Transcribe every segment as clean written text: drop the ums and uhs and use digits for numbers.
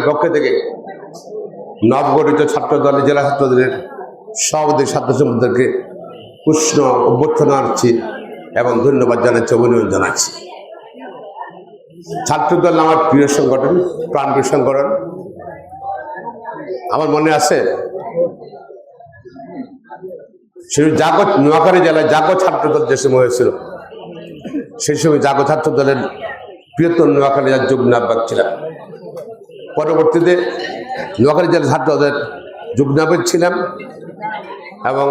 পক্ষ থেকে নবগঠিত ছাত্র দলের জেলা ছাত্র দলের সভাপতি ছাত্র সম্প্রদায়কে উষ্ণ অভ্যর্থনা জানাচ্ছি এবং ধন্যবাদ জানাচ্ছি, অভিনন্দন জানাচ্ছি। ছাত্রদল আমার প্রিয় সংগঠন, প্রাণপ্রিয় সংগঠন। আমার মনে আছে নোয়াখালী জেলায় জাগো ছাত্রদল যে সময় হয়েছিল, সেই সময় জাগো ছাত্র দলের বৃহত্তর নোয়াখালী জেলার যুগ্ম আহ্বায়ক ছিলাম। পরবর্তীতে নোয়াখালী জেলা ছাত্র দলের যুগ্ম আহ্বায়ক ছিলাম এবং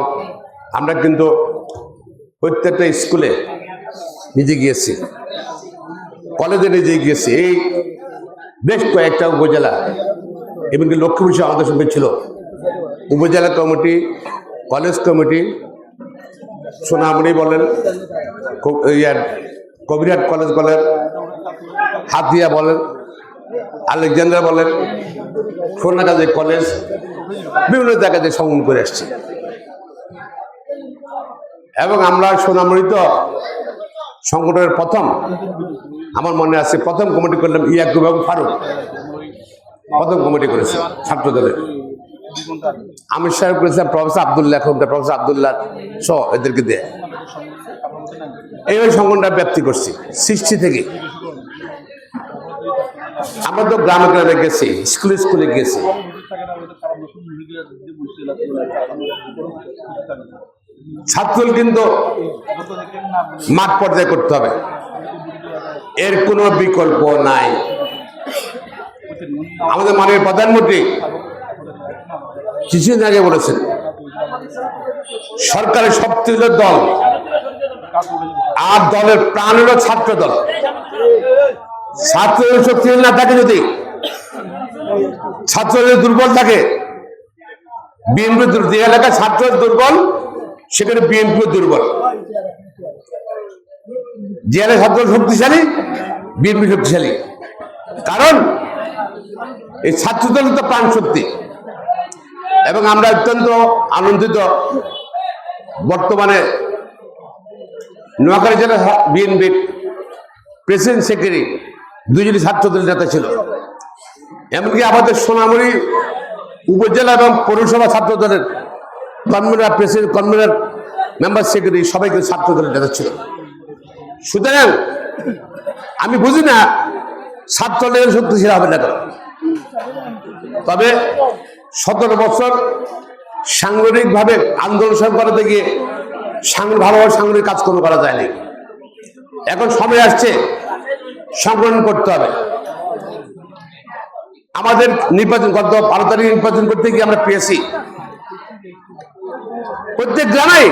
আমরা কিন্তু প্রত্যেকটা স্কুলে নিজে গিয়েছি, কলেজে নিজে গিয়েছি। এই বেশ কয়েকটা উপজেলা, এমনকি লক্ষ্মীপুর আমাদের সঙ্গে ছিল। উপজেলা কমিটি, কলেজ কমিটি, সোনামণি বলেন, কবিরহাট কলেজ বলেন, হাতিয়া বলেন, আলেকজান্ডার বলেন, সোনাগাজী কলেজ, বিভিন্ন জায়গাতে সংগ্রহ করে আসছি। এবং আমরা সোনামণি তো সংগঠনের প্রথম, আমার মনে আছে প্রথম কমিটি করলাম ইয়াকুব এবং ফারুক, প্রথম কমিটি করেছে ছাত্র দলের। আমির সাহেব করেছিলাম, প্রফেসর আবদুল্লাহ, প্রফেসর আবদুল্লাহ সহ এদেরকে দিয়ে এইভাবে সংগঠনটা ব্যাপ্তি করছি সৃষ্টি থেকে। আমরা তো গ্রামে গ্রামে গেছি, স্কুলে স্কুলে গেছি। ছাত্রদল কিন্তু মাঠ পর্যায়ে করতে হবে, এর কোনো বিকল্প নাই। আমাদের মাননীয় প্রধানমন্ত্রী কিছুদিন আগে বলেছেন, সরকারের শক্তিশালী দল আর দলের প্রাণ হল ছাত্র দল। ছাত্রদল শক্তিশালী না থাকে, যদি ছাত্রদল দুর্বল থাকে, বিএনপি যে এলাকায় ছাত্র দুর্বল সেখানে বিএনপি দুর্বল। যে এলাকায় ছাত্র শক্তিশালী, বিএনপি শক্তিশালী। কারণ এই ছাত্রদল তো প্রাণ শক্তি। এবং আমরা অত্যন্ত আনন্দিত, বর্তমানে নোয়াখালী জেলা বিএনপির প্রেসিডেন্ট সেক্রেটারি দুজনই ছাত্রদলের নেতা ছিল। এমনকি আমাদের সোনামণি উপজেলা এবং পৌরসভা ছাত্র দলের convener, president, convener, member, secretary সবাই কিন্তু ছাত্র দলের নেতা ছিল। সুতরাং আমি বুঝি না ছাত্র দলের শক্তিশালী হবে না কেন। তবে 17 বছর সাংগঠনিকভাবে আন্দোলন করাতে গিয়ে ভালোভাবে সাংগঠনিক কাজকর্ম করা যায়নি। এখন সময় আসছে সংগঠন করতে হবে। আমাদের নির্বাচন, গত 12 তারিখ নির্বাচন করতে গিয়ে আমরা পেয়েছি প্রত্যেক গ্রামে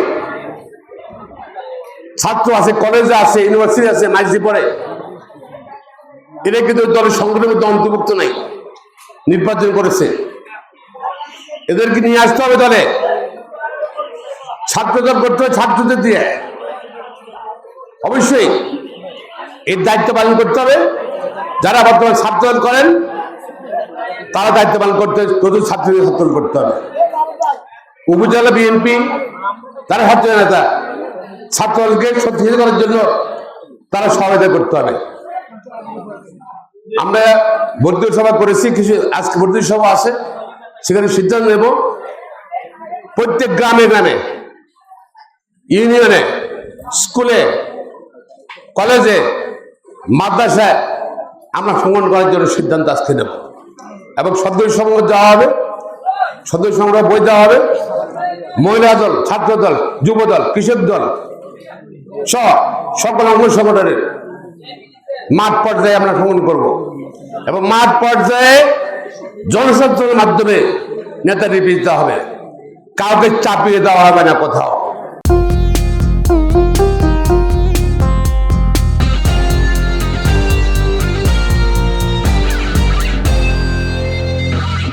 ছাত্র আছে, কলেজে আছে, ইউনিভার্সিটি আছে, মাইজি পড়ে। এরা কিন্তু দলের সংগঠনের মধ্যে অন্তর্ভুক্ত নাই, নির্বাচন করেছে। এদেরকে নিয়ে আসতে হবে দলে, ছাত্রদল করতে হবে ছাত্রদের দিয়ে। অবশ্যই এর দায়িত্ব পালন করতে হবে। যারা বর্তমানে ছাত্রদল করেন তারা দায়িত্ব পালন করতে ছাত্রদল করতে হবে। উপজেলা বিএনপি তারা ছাত্র নেতা, ছাত্রদলকে শক্তিশালী করার জন্য তারা সহায়তা করতে হবে। আমরা ভর্তি সভা করেছি, কিছু আজকে ভর্তি সভা আছে, সেখানে সিদ্ধান্ত নেব প্রত্যেক গ্রামে গ্রামে, ইউনিয়নে, স্কুলে, কলেজে, মাদ্রাসায় আমরা সংগঠন করার জন্য সিদ্ধান্ত আজকে নেব। এবং সদস্য সংগ্রহ দেওয়া হবে, সদস্য সংগ্রহ বই দেওয়া হবে। মহিলা দল, ছাত্র দল, যুব দল, কৃষক দল সহ সকল অঙ্গ সংগঠনের মাঠ পর্যায়ে আমরা সংগঠন করব এবং মাঠ পর্যায়ে জনসংযোগের মাধ্যমে নেতা নির্বাচিত হবে। কাউকে চাপিয়ে দেওয়া হবে না কোথাও।